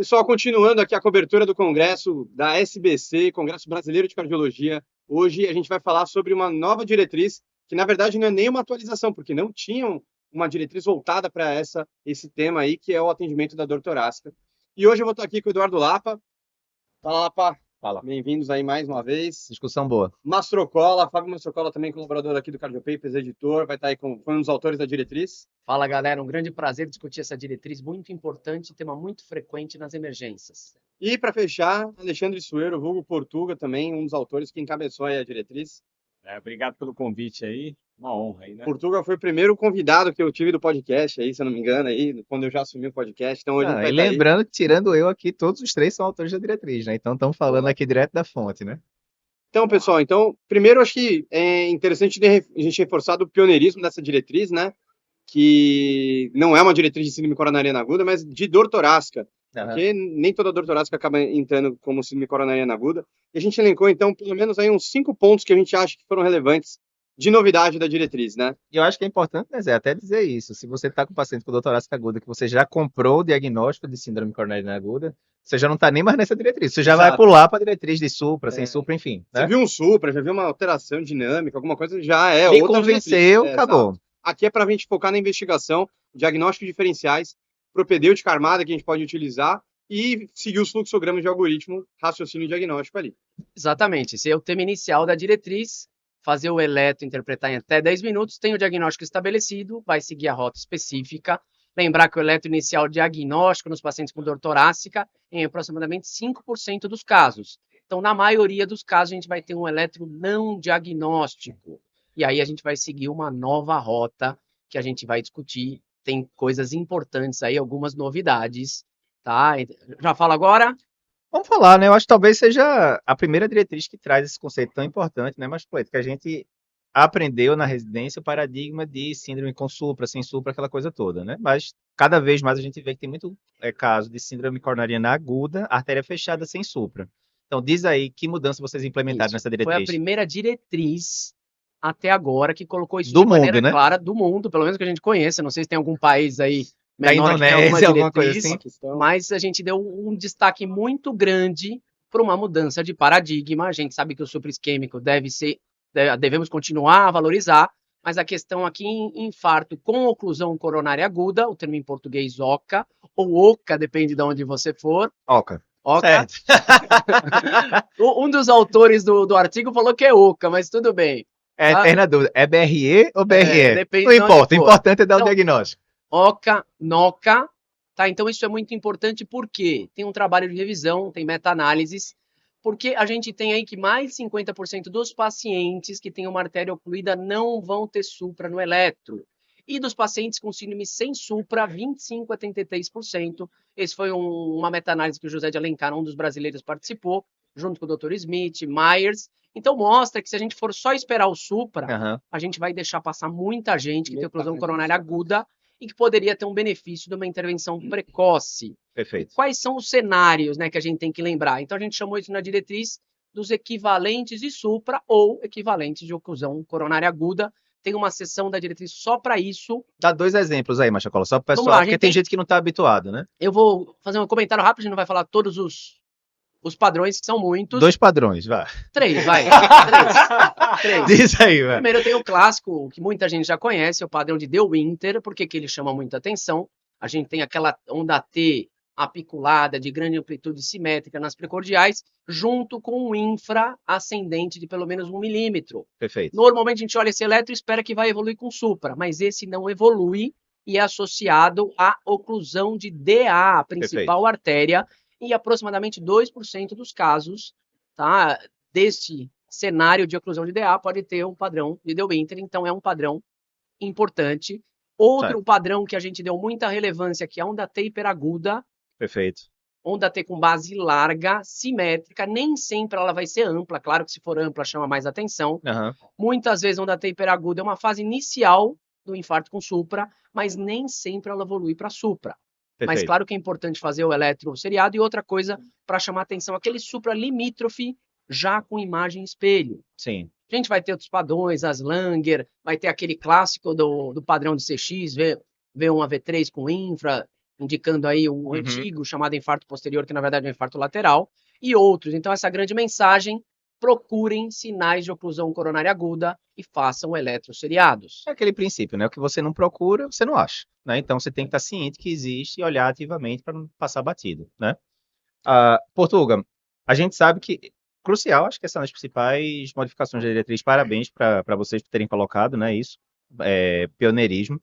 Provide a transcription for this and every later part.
Pessoal, continuando aqui a cobertura do Congresso da SBC, Congresso Brasileiro de Cardiologia. Hoje a gente vai falar sobre uma nova diretriz, que na verdade não é nem uma atualização, porque não tinham uma diretriz voltada para esse tema aí, que é o atendimento da dor torácica. E hoje eu vou estar aqui com o Eduardo Lapa. Fala, Lapa. Fala. Bem-vindos aí mais uma vez. Discussão boa. Mastrocola, Fábio Mastrocola, também colaborador aqui do Cardiopapers, editor, vai estar aí foi um dos autores da diretriz. Fala, galera, um grande prazer discutir essa diretriz muito importante, tema muito frequente nas emergências. E para fechar, Alexandre Sueiro, vulgo Portuga, também um dos autores que encabeçou aí a diretriz. Obrigado pelo convite aí, uma honra aí, né? Portuga foi o primeiro convidado que eu tive do podcast aí, se eu não me engano, aí, quando eu já assumi o podcast. Então hoje a gente vai E estar aí. lembrando que, tirando eu aqui, todos os três são autores da diretriz, né? Então estamos falando aqui direto da fonte, né? Então, pessoal, primeiro acho que é interessante a gente reforçar do pioneirismo dessa diretriz, né? Que não é uma diretriz de síndrome coronariana aguda, mas de dor torácica. Porque nem toda dor torácica acaba entrando como síndrome coronariana aguda. E a gente elencou, então, pelo menos aí uns 5 pontos que a gente acha que foram relevantes de novidade da diretriz, né? E eu acho que é importante, né, Zé, até dizer isso. Se você está com um paciente com dor torácica aguda, que você já comprou o diagnóstico de síndrome coronariana aguda, você já não está nem mais nessa diretriz. Você já vai pular para a diretriz de supra, sem supra, enfim. Você Né? viu um supra, já viu uma alteração dinâmica, alguma coisa, já é Me outra convenceu, diretriz. acabou. Exato. Aqui é para a gente focar na investigação, diagnóstico diferenciais, propedêutica armada que a gente pode utilizar e seguir os fluxogramas de algoritmo, raciocínio diagnóstico ali. Exatamente, esse é o tema inicial da diretriz, fazer o eletro interpretar em até 10 minutos, tem o diagnóstico estabelecido, vai seguir a rota específica. Lembrar que o eletro inicial diagnóstico nos pacientes com dor torácica em aproximadamente 5% dos casos. Então, na maioria dos casos, a gente vai ter um eletro não diagnóstico. E aí a gente vai seguir uma nova rota que a gente vai discutir. Tem coisas importantes aí, algumas novidades, tá? Já falo agora? Vamos falar, né? Eu acho que talvez seja a primeira diretriz que traz esse conceito tão importante, né, Mastrocola, que a gente aprendeu na residência o paradigma de síndrome com supra, sem supra, aquela coisa toda, né? Mas cada vez mais a gente vê que tem muito caso de síndrome coronariana aguda, artéria fechada sem supra. Então diz aí que mudança vocês implementaram nessa diretriz. Foi a primeira diretriz até agora que colocou isso do de maneira mundo, né? clara do mundo, pelo menos que a gente conheça. Não sei se tem algum país aí Da menor que tem Indonésia, alguma alguma coisa diretriz, assim. mas a gente deu um destaque muito grande para uma mudança de paradigma. A gente sabe que o supra isquêmico devemos continuar a valorizar, mas a questão aqui em infarto com oclusão coronária aguda, o termo em português OCA, ou OCA, depende de onde você for. Oca. OCA. Um dos autores do artigo falou que é OCA, mas tudo bem. É eterna dúvida. É BRE ou BRE? Depende não importa, o importante é dar o diagnóstico. OCA, NOCA, tá? Então isso é muito importante porque tem um trabalho de revisão, tem meta-análises, porque a gente tem aí que mais de 50% dos pacientes que têm uma artéria ocluída não vão ter supra no eletro. E dos pacientes com síndrome sem supra, 25 a 33%. Esse foi uma meta-análise que o José de Alencar, um dos brasileiros, participou, junto com o Dr. Smith, Myers. Então mostra que se a gente for só esperar o supra, a gente vai deixar passar muita gente que tem oclusão coronária aguda e que poderia ter um benefício de uma intervenção precoce. Perfeito. Quais são os cenários, né, que a gente tem que lembrar? Então a gente chamou isso na diretriz dos equivalentes de supra ou equivalentes de oclusão coronária aguda. Tem uma seção da diretriz só para isso. Dá 2 exemplos aí, Mastrocola, só para o pessoal, porque tem gente que não está habituado, né? Eu vou fazer um comentário rápido, a gente não vai falar todos os padrões, que são muitos. 2 padrões, vai. 3, vai. 3. Diz aí, vai. Primeiro tem o clássico, que muita gente já conhece, o padrão de De Winter. Por que ele chama muita atenção? A gente tem aquela onda T apiculada, de grande amplitude simétrica nas precordiais, junto com um infra ascendente de pelo menos 1 milímetro. Perfeito. Normalmente a gente olha esse eletro e espera que vai evoluir com supra, mas esse não evolui e é associado à oclusão de DA, a principal artéria, em aproximadamente 2% dos casos, tá, deste cenário de oclusão de DA pode ter um padrão de De Winter, então é um padrão importante. Outro padrão que a gente deu muita relevância, que é a onda T hiperaguda. Perfeito. Onda T com base larga, simétrica, nem sempre ela vai ser ampla, claro que se for ampla chama mais atenção. Muitas vezes a onda T hiperaguda é uma fase inicial do infarto com supra, mas nem sempre ela evolui para supra. Mas claro que é importante fazer o eletro seriado. E outra coisa para chamar atenção, aquele supra limítrofe já com imagem espelho. Sim. A gente vai ter outros padrões, as Langer, vai ter aquele clássico do padrão de CX, V1 a V3 com infra, indicando aí um antigo chamado infarto posterior, que na verdade é um infarto lateral, e outros. Então, essa grande mensagem: procurem sinais de oclusão coronária aguda e façam eletroseriados. É aquele princípio, né? O que você não procura, você não acha, né? Então você tem que estar ciente que existe e olhar ativamente para não passar batido, né? Portuga, a gente sabe que crucial, acho que essa é uma das principais modificações da diretriz. Parabéns para vocês por terem colocado, né? Isso, pioneirismo.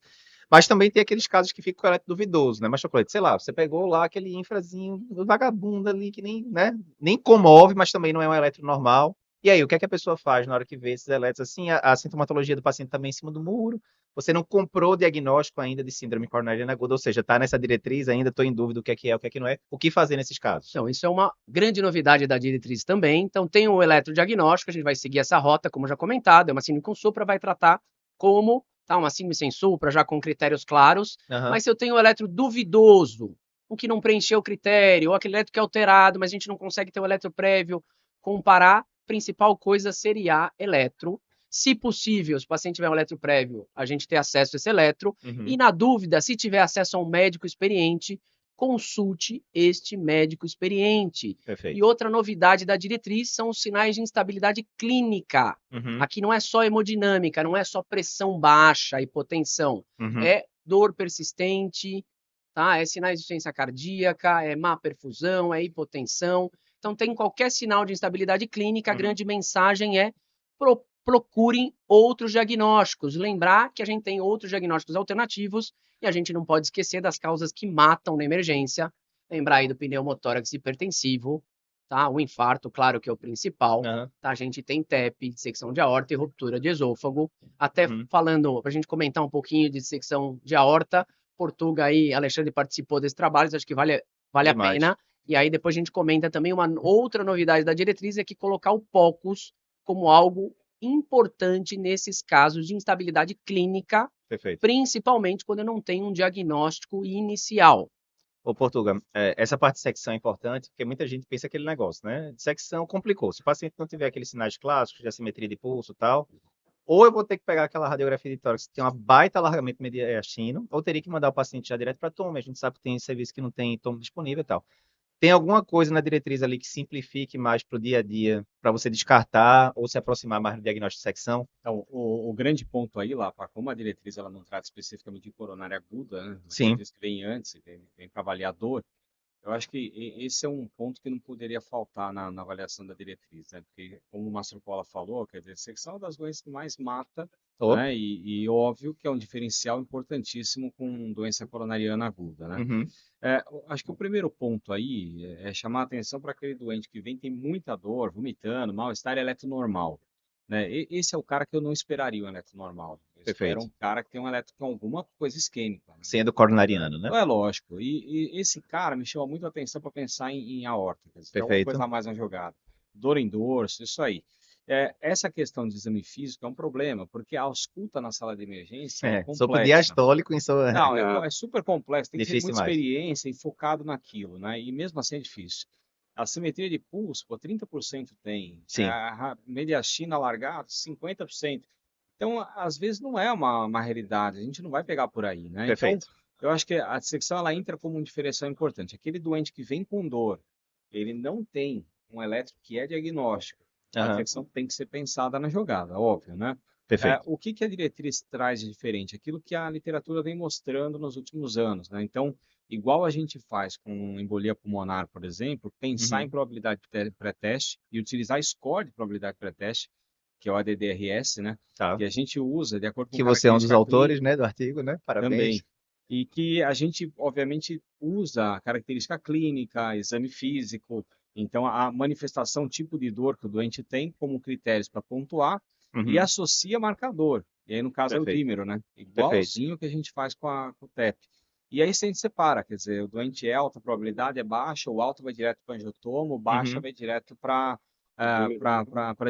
Mas também tem aqueles casos que ficam com o eletro duvidoso, né? Mas, Chocolate, sei lá, você pegou lá aquele infrazinho vagabundo ali que nem, né? Nem comove, mas também não é um eletro normal. E aí, o que é que a pessoa faz na hora que vê esses eletros assim? A sintomatologia do paciente também em cima do muro. Você não comprou o diagnóstico ainda de síndrome coronariana aguda, ou seja, está nessa diretriz ainda, estou em dúvida o que é, o que é que não é. O que fazer nesses casos? Então, isso é uma grande novidade da diretriz também. Então, tem o eletrodiagnóstico, a gente vai seguir essa rota, como já comentado, é uma síndrome com supra, vai tratar como uma síndrome sem supra, já com critérios claros. Mas se eu tenho o eletro duvidoso, o que não preencheu o critério, ou aquele eletro que é alterado, mas a gente não consegue ter o eletro prévio, comparar, principal coisa seria eletro. Se possível, se o paciente tiver um eletro prévio, a gente ter acesso a esse eletro. E na dúvida, se tiver acesso a um médico experiente, consulte este médico experiente. Perfeito. E outra novidade da diretriz são os sinais de instabilidade clínica. Aqui não é só hemodinâmica, não é só pressão baixa, hipotensão. É dor persistente, tá? É sinais de insuficiência cardíaca, é má perfusão, é hipotensão. Então, tem qualquer sinal de instabilidade clínica, a grande mensagem é procurem outros diagnósticos. Lembrar que a gente tem outros diagnósticos alternativos e a gente não pode esquecer das causas que matam na emergência. Lembrar aí do pneumotórax hipertensivo, tá? O infarto, claro que é o principal. Tá? A gente tem TEP, dissecção de aorta e ruptura de esôfago. Até falando, para a gente comentar um pouquinho de dissecção de aorta, Portuga e Alexandre participou desse trabalho, acho que vale a pena. E aí depois a gente comenta também uma outra novidade da diretriz, é que colocar o POCUS como algo importante nesses casos de instabilidade clínica, principalmente quando eu não tenho um diagnóstico inicial. Ô, Portuga, essa parte de dissecção é importante, porque muita gente pensa aquele negócio, né? Dissecção complicou. Se o paciente não tiver aqueles sinais clássicos de assimetria de pulso e tal, ou eu vou ter que pegar aquela radiografia de tórax que tem uma baita alargamento mediastino, ou teria que mandar o paciente já direto para toma. A gente sabe que tem serviço que não tem toma disponível e tal. Tem alguma coisa na diretriz ali que simplifique mais para o dia a dia, para você descartar ou se aproximar mais do diagnóstico de secção? Então, o grande ponto aí, lá, como a diretriz ela não trata especificamente de coronária aguda, né? Sim. Que vem antes, vem para avaliar dor, eu acho que esse é um ponto que não poderia faltar na avaliação da diretriz, né? Porque, como o Mastrocola falou, quer dizer, secção é uma das doenças que mais mata, né? E óbvio que é um diferencial importantíssimo com doença coronariana aguda, né? Acho que o primeiro ponto aí é chamar a atenção para aquele doente que tem muita dor, vomitando, mal-estar eletronormal, né? Esse é o cara que eu não esperaria um eletronormal. Eu espero um cara que tem um eletro com alguma coisa isquêmica, né? Sendo coronariano, né? É lógico. E esse cara me chama muito a atenção para pensar em aorta, quer dizer, tem alguma coisa a mais na jogada. Dor em dorso, isso aí. Essa questão de exame físico é um problema, porque a ausculta na sala de emergência é complexa. Sopro diastólico em sua... Não, é super complexo, tem que ter muita experiência e focado naquilo, né? E mesmo assim é difícil. A simetria de pulso, 30% tem. Sim. A mediastina alargada, 50%. Então, às vezes, não é uma realidade, a gente não vai pegar por aí, né? Perfeito. Então, eu acho que a dissecção ela entra como um diferencial importante. Aquele doente que vem com dor, ele não tem um elétrico que é diagnóstico. A dissecção tem que ser pensada na jogada, óbvio, né? Perfeito. O que a diretriz traz de diferente? Aquilo que a literatura vem mostrando nos últimos anos, né? Então, igual a gente faz com embolia pulmonar, por exemplo, pensar em probabilidade pré-teste e utilizar score de probabilidade pré-teste, que é o ADDRS, né? Que a gente usa de acordo com que você é um dos autores, né, do artigo, né? Parabéns. Também. E que a gente, obviamente, usa a característica clínica, exame físico, então a manifestação, tipo de dor que o doente tem como critérios para pontuar e associa marcador. E aí, no caso, é o dímero, né? Igualzinho que a gente faz com o TEP. E aí, se a gente separa, quer dizer, o doente é alta, a probabilidade é baixa, o alto vai direto para angiotoma, o baixa vai direto para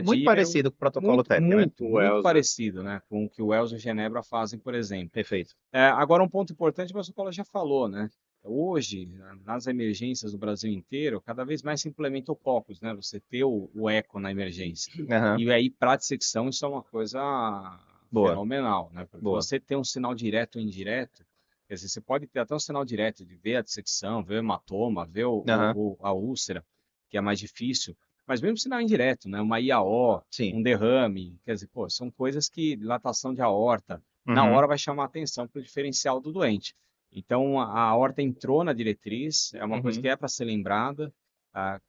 muito parecido com o protocolo TEP, muito parecido, né, com o que o Wells e o Genebra fazem, por exemplo. Perfeito. Agora, um ponto importante, mas o Paulo já falou, né? Hoje, nas emergências do Brasil inteiro, cada vez mais se implementa o POCUS, né? Você ter o eco na emergência. E aí, para dissecção, isso é uma coisa fenomenal, né? Porque você ter um sinal direto ou indireto, Quer dizer, você pode ter até um sinal direto de ver a dissecção, ver o hematoma, ver a úlcera, que é mais difícil, mas mesmo sinal indireto, né? Uma IAO, Sim. um derrame, quer dizer, pô, são coisas que, dilatação de aorta, na hora vai chamar atenção para o diferencial do doente. Então, a aorta entrou na diretriz, é uma coisa que é para ser lembrada.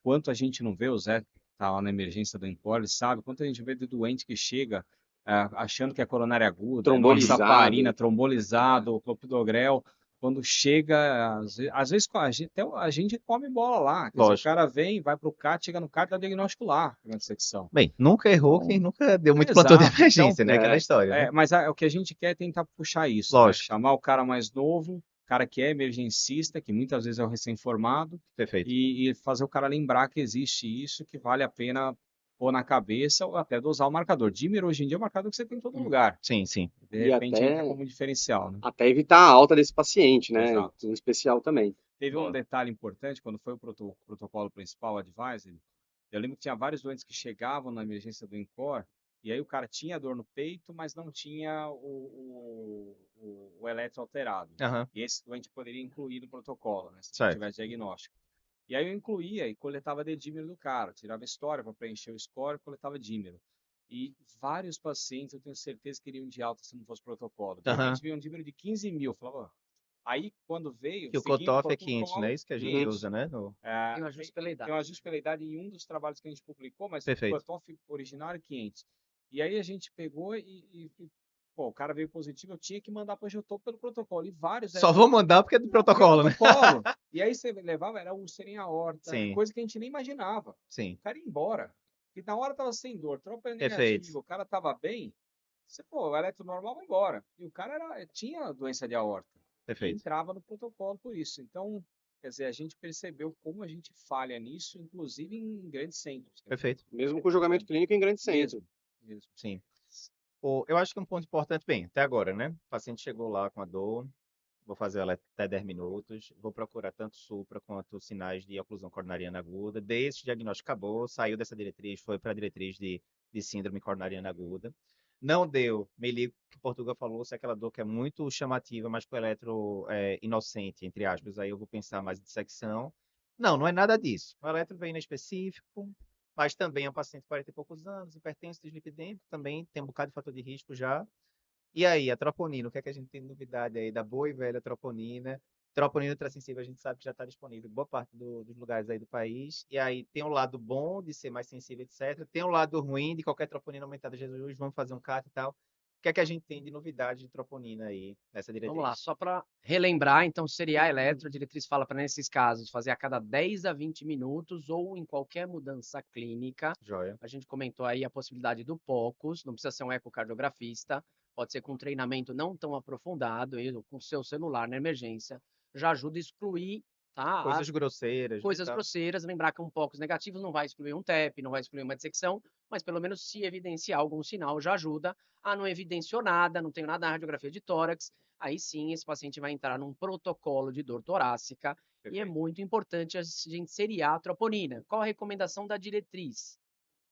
Quanto a gente não vê, o Zé está lá na emergência do INCOR, ele sabe, quanto a gente vê de doente que chega achando que é coronária aguda, Trombolizado. noxaparina, trombolizado, clopidogrel, quando chega, às vezes até a gente come bola lá. Quer dizer, o cara vem, vai para o CAT, chega no CAT, dá diagnóstico lá, na dissecção. Bem, nunca errou quem nunca deu muito plantão de emergência, né? Aquela história. Né? Mas o que a gente quer é tentar puxar isso. Lógico. Né? Chamar o cara mais novo, cara que é emergencista, que muitas vezes é o recém-formado. Perfeito. E fazer o cara lembrar que existe isso, que vale a pena pôr na cabeça ou até dosar o marcador. Dímer hoje em dia é um marcador que você tem em todo lugar. Sim, sim. De repente entra como diferencial, né? Até evitar a alta desse paciente, né? Exato. Em especial também. Teve um detalhe importante, quando foi o protocolo principal, o Advisory, eu lembro que tinha vários doentes que chegavam na emergência do INCOR, e aí o cara tinha dor no peito, mas não tinha o eletro alterado. E esse doente poderia incluir no protocolo, né? Se não tivesse diagnóstico. E aí eu incluía e coletava dedímero do cara, tirava história para preencher o score e coletava dímero. E vários pacientes, eu tenho certeza que iriam de alta se não fosse protocolo. De repente vinha um dímero de 15 mil, falava, aí quando veio... Que o cutoff é 500, né? Isso que a gente usa, né? Tem um ajuste pela idade. Tem um ajuste pela idade em um dos trabalhos que a gente publicou, mas o cutoff original é 500. E aí a gente pegou pô, o cara veio positivo, eu tinha que mandar para o Geotopo pelo protocolo. E vários... Só vou mandar porque é do protocolo, né? E aí você levava, era úlcera em aorta, coisa que a gente nem imaginava. Sim. O cara ia embora. E na hora tava sem dor, tropa negativa, o cara tava bem, o eletro normal vai embora. E o cara tinha doença de aorta. Perfeito. E entrava no protocolo por isso. Então, quer dizer, a gente percebeu como a gente falha nisso, inclusive em grandes centros. Perfeito. Mesmo com julgamento clínico em grandes centros. Mesmo. Sim. Eu acho que um ponto importante, bem, até agora, né? O paciente chegou lá com a dor, vou fazer ela até 10 minutos, vou procurar tanto supra quanto sinais de oclusão coronariana aguda. Desse diagnóstico acabou, saiu dessa diretriz, foi para a diretriz de síndrome coronariana aguda. Não deu, me ligo que o Portugal falou, se é aquela dor que é muito chamativa, mas com o eletro inocente, entre aspas, aí eu vou pensar mais em dissecção. Não é nada disso. O eletro vem inespecífico, mas também é um paciente de 40 e poucos anos, hipertenso, dislipidêmico, também tem um bocado de fator de risco já. E aí, a troponina, o que é que a gente tem de novidade aí da boa e velha troponina? Troponina ultrassensível a gente sabe que já está disponível em boa parte dos lugares aí do país. E aí tem um lado bom de ser mais sensível, etc. Tem um lado ruim de qualquer troponina aumentada. Jesus, vamos fazer um CAT e tal. O que é que a gente tem de novidade de troponina aí nessa diretriz? Vamos lá, só para relembrar, então, seria a eletro, a diretriz fala para, nesses casos, fazer a cada 10 a 20 minutos ou em qualquer mudança clínica. Joia. A gente comentou aí a possibilidade do POCUS, não precisa ser um ecocardiografista, pode ser com treinamento não tão aprofundado, com seu celular na emergência, já ajuda a excluir, tá? Coisas grosseiras. Coisas grosseiras, lembrar que um POCUS negativo não vai excluir um TEP, não vai excluir uma dissecção, mas pelo menos se evidenciar algum sinal já ajuda. Não evidenciou nada, não tenho nada na radiografia de tórax, aí sim esse paciente vai entrar num protocolo de dor torácica. Perfeito. E é muito importante a gente seriar a troponina. Qual a recomendação da diretriz?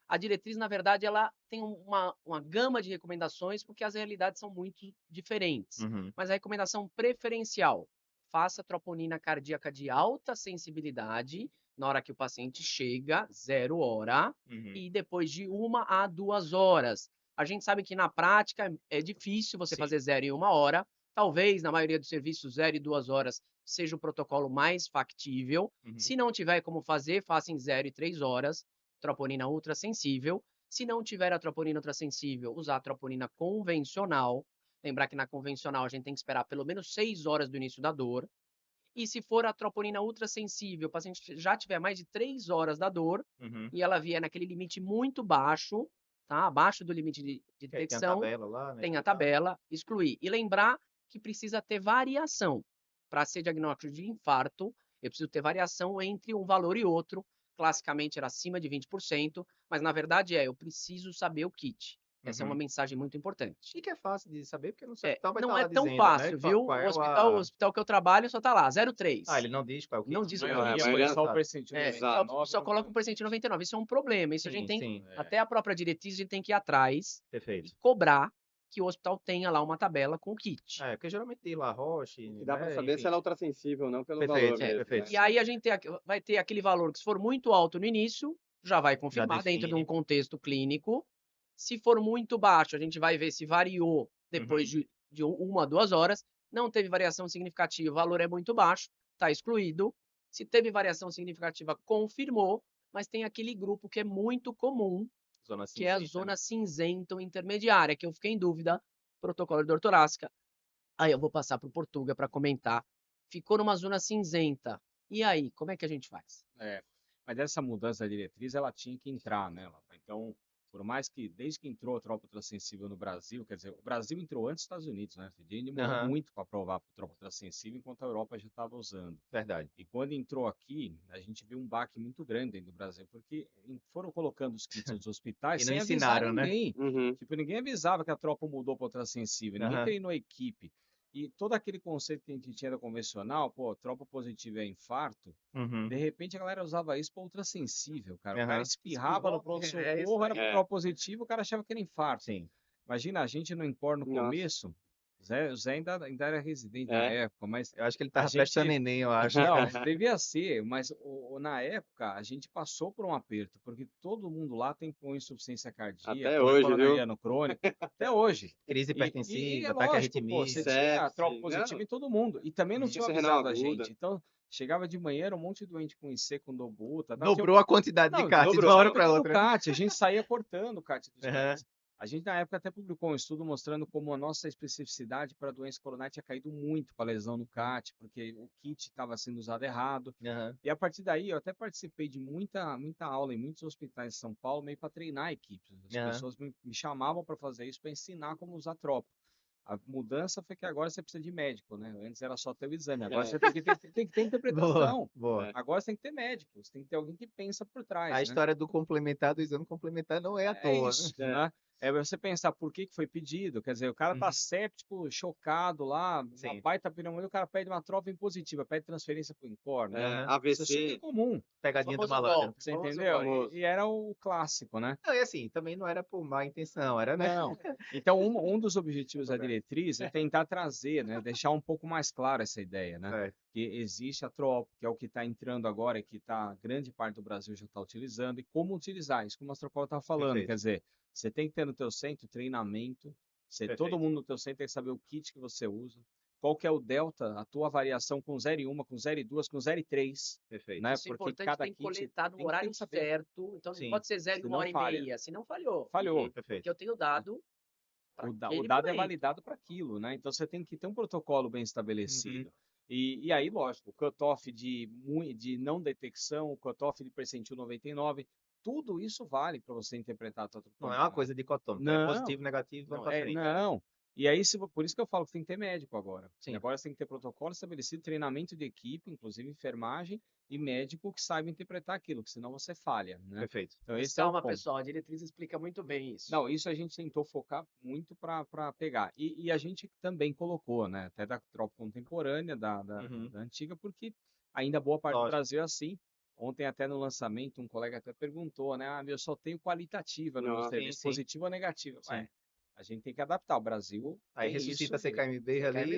A diretriz, na verdade, ela tem uma gama de recomendações, porque as realidades são muito diferentes. Mas a recomendação preferencial, faça troponina cardíaca de alta sensibilidade na hora que o paciente chega, 0 hora, e depois de 1 a 2 horas. A gente sabe que na prática é difícil você fazer 0 em 1 hora. Talvez, na maioria dos serviços, 0 e 2 horas seja o protocolo mais factível. Se não tiver como fazer, faça em 0 e 3 horas. Troponina ultrassensível. Se não tiver a troponina ultrassensível, usar a troponina convencional. Lembrar que na convencional a gente tem que esperar pelo menos 6 horas do início da dor. E se for a troponina ultrassensível, o paciente já tiver mais de 3 horas da dor, e ela vier naquele limite muito baixo, tá? Abaixo do limite de detecção, tem a tabela lá, né? Tem a tabela, excluir. E lembrar que precisa ter variação. Para ser diagnóstico de infarto, eu preciso ter variação entre um valor e outro. Classicamente era acima de 20%, mas na verdade eu preciso saber o kit. Essa é uma mensagem muito importante. E que é fácil de saber, porque no hospital vai não estar é lá tão dizendo, fácil, né? viu? O hospital que eu trabalho só tá lá, 0,3. Ele não diz qual é o kit? Não diz o kit. Só o percentil. Só coloca um percentil 99. Isso é um problema. Isso a gente tem... Até a própria diretriz, a gente tem que ir atrás e cobrar que o hospital tenha lá uma tabela com o kit. Porque geralmente tem lá Roche, E dá para né, saber enfim. se ela é ultrassensível ou não pelo Perfeito, valor mesmo, perfeito. né? E aí a gente vai ter aquele valor que, se for muito alto no início, já vai confirmar dentro de define. um contexto clínico. Se for muito baixo, a gente vai ver se variou depois de 1 a 2 horas. Não teve variação significativa, o valor é muito baixo, está excluído. Se teve variação significativa, confirmou, mas tem aquele grupo que é muito comum, Zona que é a cinzenta, zona cinzenta ou intermediária, que eu fiquei em dúvida, protocolo de dor torácica. Aí eu vou passar para o Portuga para comentar. Ficou numa zona cinzenta. E aí, como é que a gente faz? Mas essa mudança da diretriz, ela tinha que entrar nela. Então, por mais que, desde que entrou a tropa ultrassensível no Brasil, quer dizer, o Brasil entrou antes dos Estados Unidos, né? A FDA demorou muito para aprovar a tropa ultrassensível, enquanto a Europa já estava usando. Verdade. E quando entrou aqui, a gente viu um baque muito grande dentro do Brasil, porque foram colocando os kits nos hospitais E não sem ensinaram, avisar né? ninguém. Uhum. Tipo, ninguém avisava que a tropa mudou para ultrassensível, ninguém treinou a equipe. E todo aquele conceito que a gente tinha da convencional, pô, tropa positiva é infarto, de repente a galera usava isso para ultrassensível, cara. O cara espirrava no pronto-socorro, era para tropa positiva, o cara achava que era infarto. Sim. Imagina, a gente no Encor no começo, o Zé ainda era residente na época, mas Eu acho que ele tava a gente- prestando Enem, eu acho. não, devia ser, mas na época a gente passou por um aperto, porque todo mundo lá tem com insuficiência cardíaca, Até hoje, viu? coronariano crônico, até hoje. Crise E hipertensiva, é ataque lógico, pô, arritmia. você tinha Sepse, tropa positiva não. em todo mundo, e também não tinha Insuficiência renal avisado a aguda. gente. Então, chegava de manhã, era um monte de doente com IC, com dobuta. Dobrou a quantidade de CAT de dobrou. uma hora para outra. CAT, a gente saía cortando o CAT dos caras. A gente, na época, até publicou um estudo mostrando como a nossa especificidade para a doença coronária tinha caído muito com a lesão no CAT, porque o kit estava sendo usado errado. E a partir daí, eu até participei de muita aula em muitos hospitais de São Paulo, meio para treinar equipes. As pessoas me chamavam para fazer isso, para ensinar como usar tropa. A mudança foi que agora você precisa de médico, né? Antes era só ter o exame, agora você tem que ter interpretação. Boa. Agora você tem que ter médico, você tem que ter alguém que pensa por trás. A né? história do complementar, do exame complementar, não é à toa. Isso, né? É você pensar por que foi pedido, quer dizer, o cara tá séptico, chocado lá, uma baita pneumonia, o cara pede uma tropa impositiva, pede transferência pro Encor, né? AVC. Isso é super comum, Pegadinha do Famoso malandro. golpe. você Famoso entendeu? golpe. E era o clássico, né? Não, e assim, também não era por má intenção, era, né? Não. Então, um dos objetivos da diretriz é tentar trazer, né, deixar um pouco mais clara essa ideia, né? Que existe a tropa, que é o que está entrando agora, que grande parte do Brasil já está utilizando, e como utilizar isso, como a Astrocola está falando, Perfeito. quer dizer, você tem que ter no teu centro treinamento, todo mundo no teu centro tem que saber o kit que você usa, qual que é o delta, a tua variação com 0,1, com 0,2, com 0,3. Perfeito. Né? Isso é Porque importante, cada tem que kit coletar no tem horário que saber. certo. Então Sim, não pode ser 0 e 1 senão hora e falha. meia, senão falhou. Falhou. Perfeito. Porque eu tenho dado pra O aquele dado é momento. validado para aquilo, né? Então você tem que ter um protocolo bem estabelecido. E aí, lógico, o cutoff de não detecção, o cutoff de percentil 99, tudo isso vale para você interpretar a tua Não é uma coisa dicotômica. Não. É positivo, negativo, vamos pra frente. Não. E aí, por isso que eu falo que tem que ter médico agora. Sim. E agora você tem que ter protocolo estabelecido, treinamento de equipe, inclusive enfermagem, e médico que saiba interpretar aquilo, que senão você falha, né? Perfeito. Então, Mas esse é o calma, ponto. pessoal, a diretriz explica muito bem isso. Não, isso a gente tentou focar muito para pegar. E a gente também colocou, né? Até da tropa contemporânea, da antiga, porque ainda boa parte do Brasil é assim. Ontem, até no lançamento, um colega até perguntou, né? Eu só tenho qualitativa no meu serviço, positiva ou negativa. A gente tem que adaptar. O Brasil. Aí ressuscita a CKMB ali.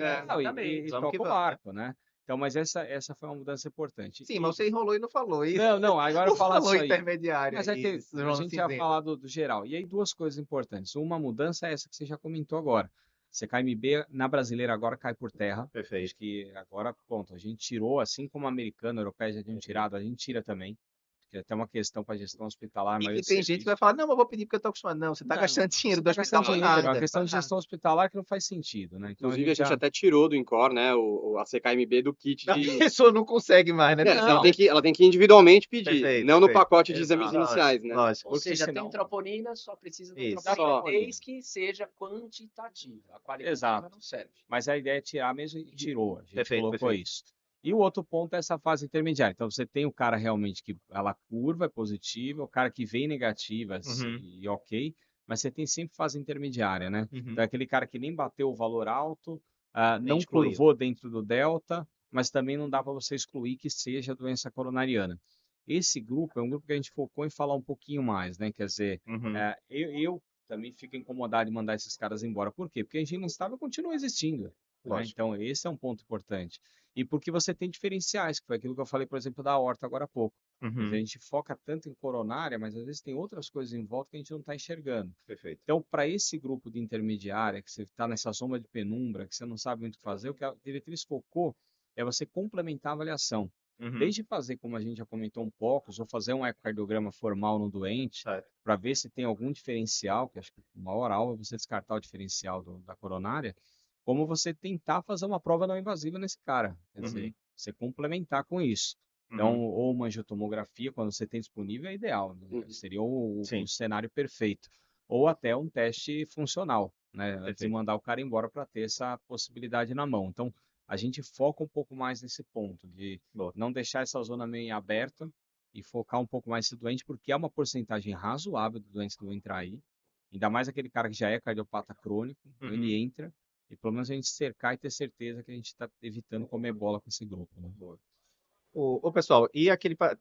E toca o barco, né? Então, mas essa foi uma mudança importante. Sim, mas você enrolou e não falou isso. Não, agora eu falo disso aí. Intermediário. Mas é que a gente ia falar do geral. E aí, duas coisas importantes. Uma mudança é essa que você já comentou agora. CKMB na brasileira agora cai por terra. Perfeito. Acho que agora, ponto. A gente tirou, assim como a americana, a europeia já tinham tirado, a gente tira também. Que é até uma questão para gestão hospitalar. E tem gente que vai falar, não, mas eu vou pedir porque eu tô acostumado. Não, você tá gastando dinheiro do hospital. É uma questão de gestão hospitalar que não faz sentido, né? Então, inclusive, a gente até tirou do Encor, né, a CKMB do kit A pessoa não consegue mais, né? Ela tem que individualmente pedir, não no pacote de exames iniciais, né? Lógico. Ou seja, senão... tem troponina, só precisa de Isso. troponina, desde que seja quantitativa. A qualitativa não serve. Mas a ideia é tirar mesmo e tirou. A gente colocou isso. E o outro ponto é essa fase intermediária. Então, você tem o cara realmente que ela curva é positiva, o cara que vem negativa e ok, mas você tem sempre fase intermediária, né? Então, é aquele cara que nem bateu o valor alto, não curvou dentro do delta, mas também não dá para você excluir que seja doença coronariana. Esse grupo é um grupo que a gente focou em falar um pouquinho mais, né? Quer dizer, eu também fica incomodado de mandar esses caras embora. Por quê? Porque a regime instável continua existindo. Né? Lógico. Então, esse é um ponto importante. E porque você tem diferenciais, que foi aquilo que eu falei, por exemplo, da horta agora há pouco. Quer dizer, a gente foca tanto em coronária, mas às vezes tem outras coisas em volta que a gente não está enxergando. Perfeito. Então, para esse grupo de intermediária, que você está nessa sombra de penumbra, que você não sabe muito o que fazer, o que a diretriz focou é você complementar a avaliação. Desde fazer, como a gente já comentou um pouco, ou fazer um ecocardiograma formal no doente, para ver se tem algum diferencial, que acho que o maior alvo é você descartar o diferencial da coronária, como você tentar fazer uma prova não invasiva nesse cara. Quer dizer, você complementar com isso. Então, ou uma angiotomografia, quando você tem disponível, é ideal. Né? Seria o cenário perfeito. Ou até um teste funcional, né? Antes de mandar o cara embora para ter essa possibilidade na mão. Então, a gente foca um pouco mais nesse ponto, de não deixar essa zona meio aberta e focar um pouco mais nesse doente, porque é uma porcentagem razoável de doentes que vão entrar aí. Ainda mais aquele cara que já é cardiopata crônico, então ele entra, e pelo menos a gente cercar e ter certeza que a gente está evitando comer bola com esse grupo. Né? Ô, pessoal, e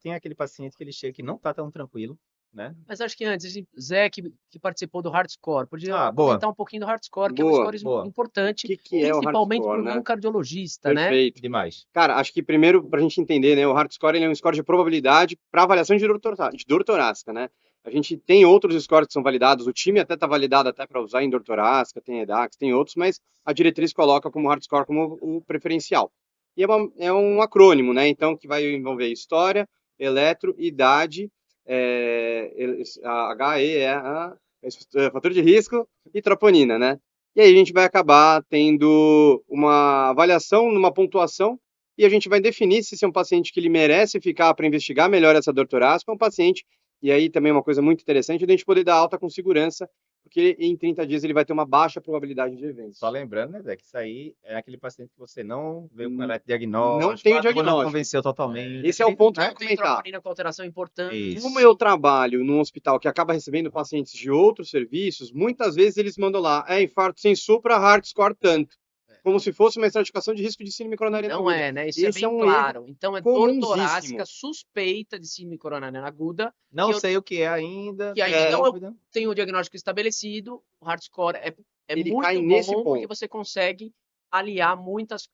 tem aquele paciente que ele chega que não tá tão tranquilo, né? Mas acho que antes, Zé, que participou do Hardscore, podia boa. comentar um pouquinho do Hardscore, que Boa, é um score importante, O que é o principalmente para Hardscore, o né? não cardiologista, né? Perfeito. Demais. Cara, acho que primeiro, para a gente entender, né, o Hardscore ele é um score de probabilidade para avaliação de dor torácica, né? A gente tem outros scores que são validados, o time até está validado até para usar em dor torácica, tem EDAX, tem outros, mas a diretriz coloca como Hardscore como o preferencial. E é um acrônimo, né? Então, que vai envolver história, eletro, idade, fator de risco e troponina, né? E aí a gente vai acabar tendo uma avaliação, numa pontuação, e a gente vai definir se esse é um paciente que ele merece ficar para investigar melhor essa dor torácica, ou um paciente, e aí também uma coisa muito interessante, a gente poder dar alta com segurança, porque em 30 dias ele vai ter uma baixa probabilidade de evento. Só lembrando, né, Zé, que isso aí é aquele paciente que você não veio com diagnóstico, não tem o diagnóstico. Não convenceu totalmente. Esse é o ponto que eu ia Tem comentar. troponina com alteração importante. Isso. Como eu trabalho num hospital que acaba recebendo pacientes de outros serviços, muitas vezes eles mandam lá, infarto sem supra, Hardscore tanto. Como se fosse uma estratificação de risco de síndrome coronariana Não aguda. é, né? Isso Esse é bem um claro. Então, é dor comunsíssimo. torácica suspeita de síndrome coronariana aguda. Não sei o que é ainda. Que ainda não tem o diagnóstico estabelecido. O Hardscore é Ele muito cai bom, nesse porque ponto. você consegue aliar muitas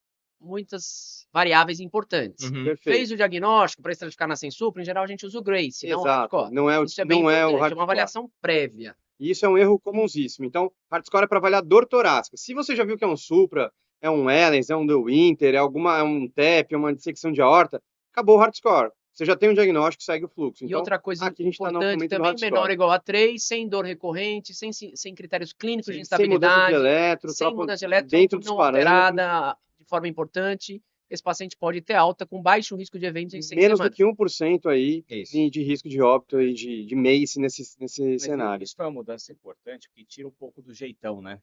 variáveis importantes. Fez o diagnóstico para estratificar na Sensupra, em geral a gente usa o Grace, não o Hardscore. Não é o, Isso é bem não é o importante, Hardscore. é uma avaliação prévia. E isso é um erro comunsíssimo. Então, Hardscore é para avaliar dor torácica. Se você já viu que é um Supra, é um Ellens, é um De Winter, é um TEP, é uma dissecção de aorta, acabou o Hardscore. Você já tem um diagnóstico, segue o fluxo. E então, outra coisa aqui a gente importante tá também, menor ou igual a 3, sem dor recorrente, sem critérios clínicos de instabilidade, sem mudança de eletro, dentro dos não parâmetros, alterada de forma importante. Esse paciente pode ter alta com baixo risco de eventos em 6 menos semanas. do que 1% aí de risco de óbito e de MACE nesse cenário. Isso é uma mudança importante, porque tira um pouco do jeitão, né?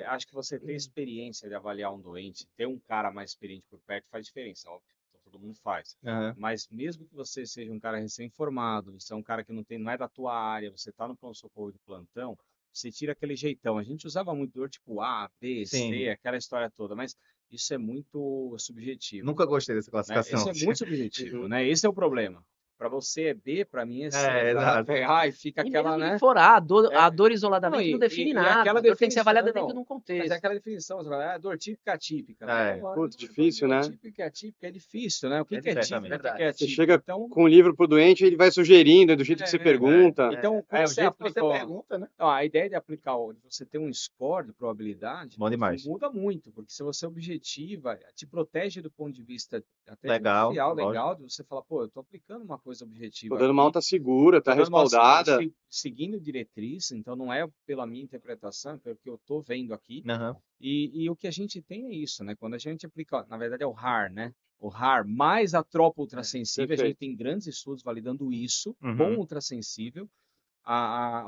Acho que você ter experiência de avaliar um doente, ter um cara mais experiente por perto faz diferença, óbvio. Todo mundo faz. Mas mesmo que você seja um cara recém-formado, você é um cara que não é da tua área, você está no pronto-socorro de plantão, você tira aquele jeitão. A gente usava muito dor tipo A, B, C, aquela história toda, mas isso é muito subjetivo. Nunca gostei dessa classificação. Né? Isso é muito subjetivo, né? Esse é o problema. Para você é B, para mim é C. Exato. E fica aquela, né? For A, a dor isoladamente não define nada. A dor tem que ser avaliada dentro de um contexto. Mas é aquela definição, você fala, dor típica, atípica. Putz, difícil, né? Típica, atípica é difícil, né? O que é típico? Você chega com um livro pro doente, ele vai sugerindo do jeito que você pergunta. Então, o jeito que você pergunta, né? A ideia de aplicar, de você ter um score de probabilidade, muda muito, porque se você objetiva, te protege do ponto de vista até legal, de você falar, pô, eu tô aplicando uma coisa objetiva. Tô dando uma alta segura, tá respaldada. Seguindo diretriz, então não é pela minha interpretação, é pelo que eu tô vendo aqui. E o que a gente tem é isso, né? Quando a gente aplica, na verdade é o RAR, né? O RAR mais a tropa ultrassensível, a gente tem grandes estudos validando isso, com ultrassensível.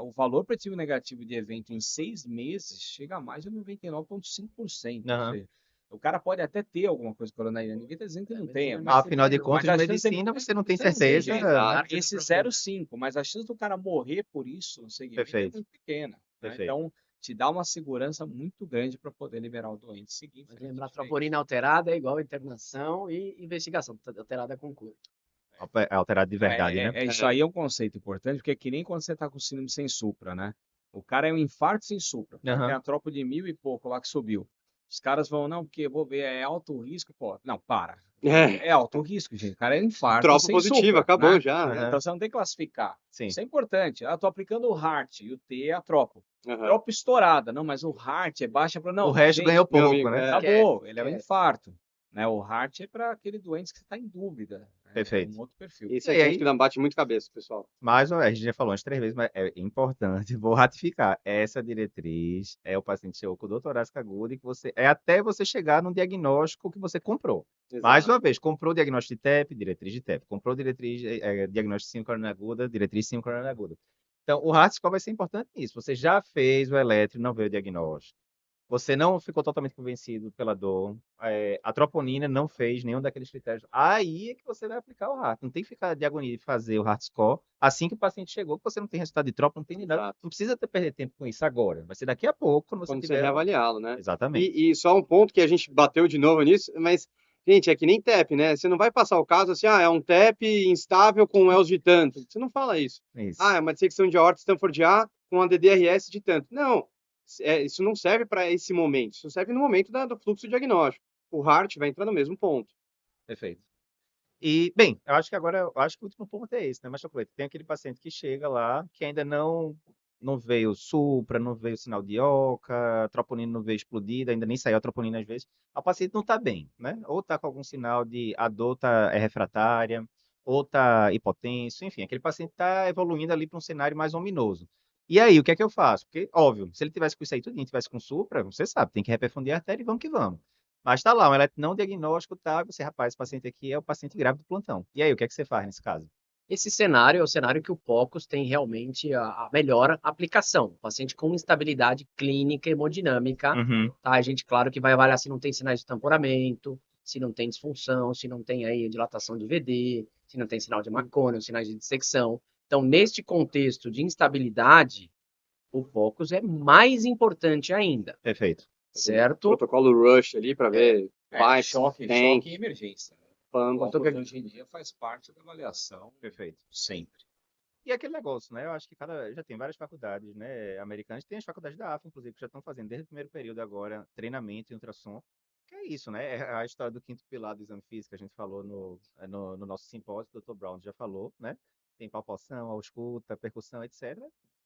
O valor preditivo negativo de evento em 6 meses chega a mais de 99,5%. O cara pode até ter alguma coisa coronariana, ninguém está dizendo que não tenha. Afinal de contas, na medicina você não tem certeza. Esse 0,5, mas a chance do cara morrer por isso no segmento é muito pequena. Né? Então, te dá uma segurança muito grande para poder liberar o doente seguinte. Lembrar, a troponina alterada é igual a internação e investigação, alterada com cura. É alterado de verdade, né? Isso aí é um conceito importante, porque é que nem quando você está com síndrome sem supra, né? O cara é um infarto sem supra. Tem Aham. a tropa de 1000 e pouco lá que subiu. Os caras vão, não, porque vou ver, é alto risco, pô. Não, para. É, É alto risco, gente. O cara é infarto tropa sem positiva, supra, acabou né? já. Aham. Então você não tem que classificar. Sim. Isso é importante. Ah, tô aplicando o heart e o T é a tropa. Aham. Tropa estourada. Não, mas o heart é baixa para... Não, O resto gente, ganhou meu pouco, amigo, né? acabou. Ele é um Quer. infarto. Né? O heart é para aquele doente que está em dúvida. É Perfeito. um outro perfil. Esse E é ponto aí- que dá bate muito cabeça, pessoal. Mas a gente já falou umas 3 vezes, mas é importante, vou ratificar. Essa diretriz é o paciente chegou com dor torácica aguda e que você é até você chegar no diagnóstico que você comprou. Mais Exato. uma vez, comprou diagnóstico de TEP, diretriz de TEP. Comprou diretriz, diagnóstico de síndrome coronariana aguda, diretriz de síndrome coronariana aguda. Então, o Heart-Score vai ser importante nisso. Você já fez o eletro e não veio o diagnóstico. Você não ficou totalmente convencido pela dor. A troponina não fez nenhum daqueles critérios. Aí é que você vai aplicar o heart. Não tem que ficar de agonia e fazer o heart score assim que o paciente chegou, que você não tem resultado de tropa, não tem nada. Exato. Não precisa perder tempo com isso agora. Vai ser daqui a pouco, quando você Quando você tiver. reavaliá-lo, né? Exatamente. E só um ponto que a gente bateu de novo nisso, mas, gente, é que nem TEP, né? Você não vai passar o caso assim, é um TEP instável com ELS de tanto. Você não fala isso. Isso. É uma dissecção de aorta Stanford A com a DDRS de tanto. Não, isso não serve para esse momento. Isso serve no momento do fluxo diagnóstico. O heart vai entrar no mesmo ponto. Perfeito. E, bem, eu acho que o último ponto é esse, né? Mas, Chocolate, tem aquele paciente que chega lá, que ainda não veio supra, não veio sinal de oca, a troponina não veio explodida, ainda nem saiu a troponina às vezes. O paciente não está bem, né? Ou está com algum sinal de a dor é refratária, ou está hipotenso, enfim, aquele paciente está evoluindo ali para um cenário mais ominoso. E aí, o que é que eu faço? Porque, óbvio, se ele tivesse com isso aí tudo, tivesse com supra, você sabe, tem que reperfundir a artéria e vamos que vamos. Mas tá lá, um eletro não diagnóstico, tá? Você, rapaz, esse paciente aqui é o paciente grávido do plantão. E aí, o que é que você faz nesse caso? Esse cenário é o cenário que o POCUS tem realmente a melhor aplicação. Paciente com instabilidade clínica e hemodinâmica, Uhum. tá? A gente, claro, que vai avaliar se não tem sinais de tamporamento, se não tem disfunção, se não tem aí dilatação de VD, se não tem sinal de Marconi, sinais de dissecção. Então, neste contexto de instabilidade, o POCUS é mais importante ainda, Perfeito. certo? Protocolo Rush ali para ver choque tank, e emergência. pampa. O POCUS hoje em dia faz parte da avaliação. Perfeito. Sempre. E aquele negócio, né? Eu acho que já tem várias faculdades, né, americanas, tem as faculdades da AFA, inclusive, que já estão fazendo desde o primeiro período agora treinamento em ultrassom. Que é isso, né? É a história do quinto pilar do exame físico, que a gente falou no nosso simpósio, o Dr. Brown já falou, né? Tem palpação, ausculta, percussão, etc.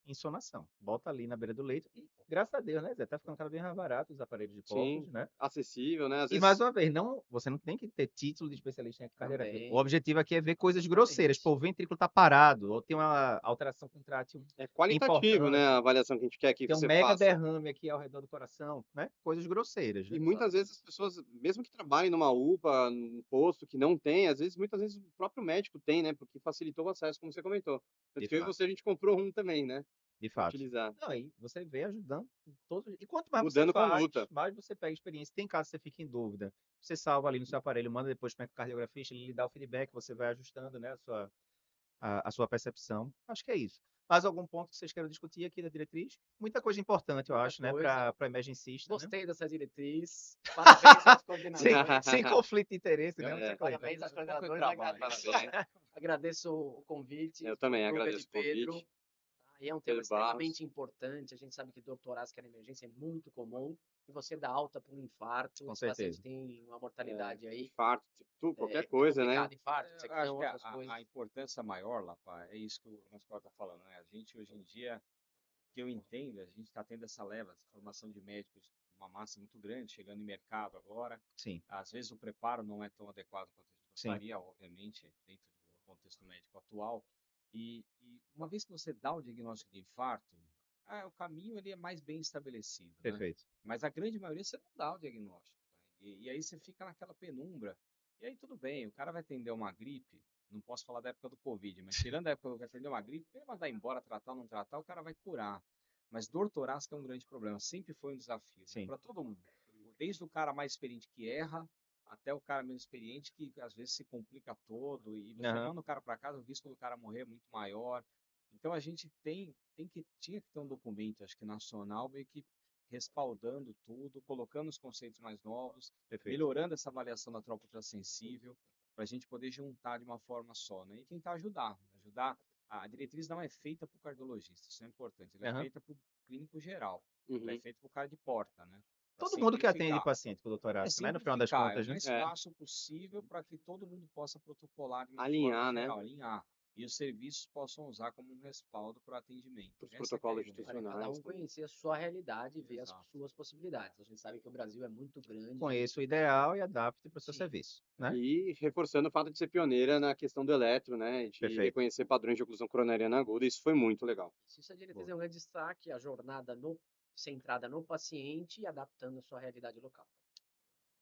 Insonação. Bota ali na beira do leito e, graças a Deus, né, Zé? Tá ficando cada vez mais barato os aparelhos de Sim, POCUS, né? acessível, né? Às E vezes mais uma vez, você não tem que ter título de especialista em ecocardiografia. Também. O objetivo aqui é ver coisas grosseiras. Pô, o ventrículo tá parado, ou tem uma alteração contrátil é qualitativo, né? importante, A avaliação que a gente quer que tem um você mega faça. derrame aqui ao redor do coração, né? Coisas grosseiras, né? E muitas vezes as pessoas, mesmo que trabalhem numa UPA, num posto que não tem, muitas vezes o próprio médico tem, né? Porque facilitou o acesso, como você comentou. Tanto De que eu e fato. você, a gente comprou um também, né? De Pra fato. utilizar. Não, aí você vê ajudando todos. E quanto mais Mudando você faz, conduta. mais você pega experiência. Tem caso que você fica em dúvida. Você salva ali no seu aparelho, manda depois para o cardiografista, ele lhe dá o feedback, você vai ajustando, né, a sua percepção. Acho que é isso. Mais algum ponto que vocês queiram discutir aqui da diretriz? Muita coisa importante, eu Muita acho, né, coisa. para emergencista, né? Gostei dessa diretriz. Parabéns aos coordenadores. Sem conflito de interesse, né? É. Parabéns aos coordenadores. Parabéns. Agradeço o convite. Eu também Guga agradeço de o Pedro. convite. E é um tema Pedro Barros. extremamente importante. A gente sabe que dor torácica na emergência é muito comum. E você dá alta para um infarto. Com Os pacientes certeza. têm uma mortalidade aí. Infarto, qualquer É coisa, né? complicado, infarto, Eu dissecção, acho que outras coisas. a importância maior, Lapa, é isso que o nosso colega está falando, né? A gente, hoje em dia, que eu entendo, a gente está tendo essa leva, essa formação de médicos, uma massa muito grande, chegando em mercado agora. Sim, Às vezes o preparo não é tão adequado quanto a gente Sim. gostaria, obviamente, dentro do contexto médico atual. E uma vez que você dá o diagnóstico de infarto, o caminho ele é mais bem estabelecido, né? perfeito. Mas a grande maioria você não dá o diagnóstico, né? E aí você fica naquela penumbra. E aí tudo bem, o cara vai atender uma gripe, não posso falar da época do Covid, mas tirando a época que vai atender uma gripe, ele vai mandar embora, tratar ou não tratar, o cara vai curar. Mas dor torácica é um grande problema, sempre foi um desafio Sim. para todo mundo. Desde o cara mais experiente que erra, até o cara menos experiente que às vezes se complica todo e você Aham. manda o cara para casa, o risco do cara morrer é muito maior. Então a gente tinha que ter um documento, acho que nacional, meio que respaldando tudo, colocando os conceitos mais novos, Perfeito. melhorando essa avaliação da tropa ultrassensível, para a gente poder juntar de uma forma só, né? E tentar ajudar. A diretriz não é feita para o cardiologista, isso é importante. Ela é Aham. feita para o clínico geral. Uhum. Ele é feito por cara de porta, né? Pra Todo mundo que atende simplificar. paciente com doutorado, né? No final das Simplificar, contas, é o né? mais fácil possível para que todo mundo possa protocolar de uma Alinhar, forma né? geral, alinhar. E os serviços possam usar como um respaldo para o atendimento. Os Essa que é a protocolos ideia. Para cada institucionais. um conhecer a sua realidade e ver as Exato. suas possibilidades. A gente sabe que o Brasil é muito grande. Conheça o ideal e adapte para o seu Sim. serviço, né? E reforçando o fato de ser pioneira na questão do eletro, né? De Perfeito. reconhecer padrões de oclusão coronariana aguda. Isso foi muito legal. Isso a diretriz é um grande destaque, a jornada centrada no paciente e adaptando a sua realidade local.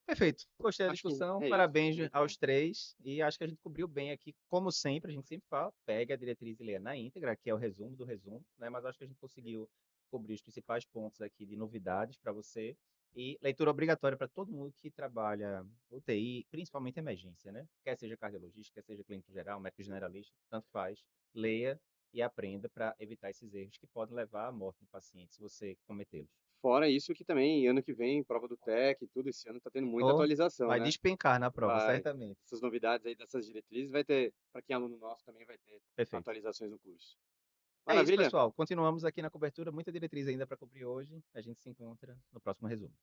Perfeito. Gostei da Acho que discussão. é isso. Parabéns Muito aos bom. 3. E acho que a gente cobriu bem aqui, como sempre, a gente sempre fala, pega a diretriz e lê na íntegra, que é o resumo do resumo, né? Mas acho que a gente conseguiu cobrir os principais pontos aqui de novidades para você. E leitura obrigatória para todo mundo que trabalha UTI, principalmente emergência, né? Quer seja cardiologista, quer seja clínico geral, médico generalista, tanto faz. Leia e aprenda para evitar esses erros que podem levar à morte do paciente, se você cometê-los. Fora isso que também, ano que vem, prova do TEC, tudo esse ano tá tendo muita Ou atualização, vai né? despencar na prova, Vai. certamente. Essas novidades aí dessas diretrizes vai ter, para quem é aluno nosso também vai ter Perfeito. atualizações no curso. É isso, Maravilha? pessoal. Continuamos aqui na cobertura. Muita diretriz ainda para cobrir hoje. A gente se encontra no próximo resumo.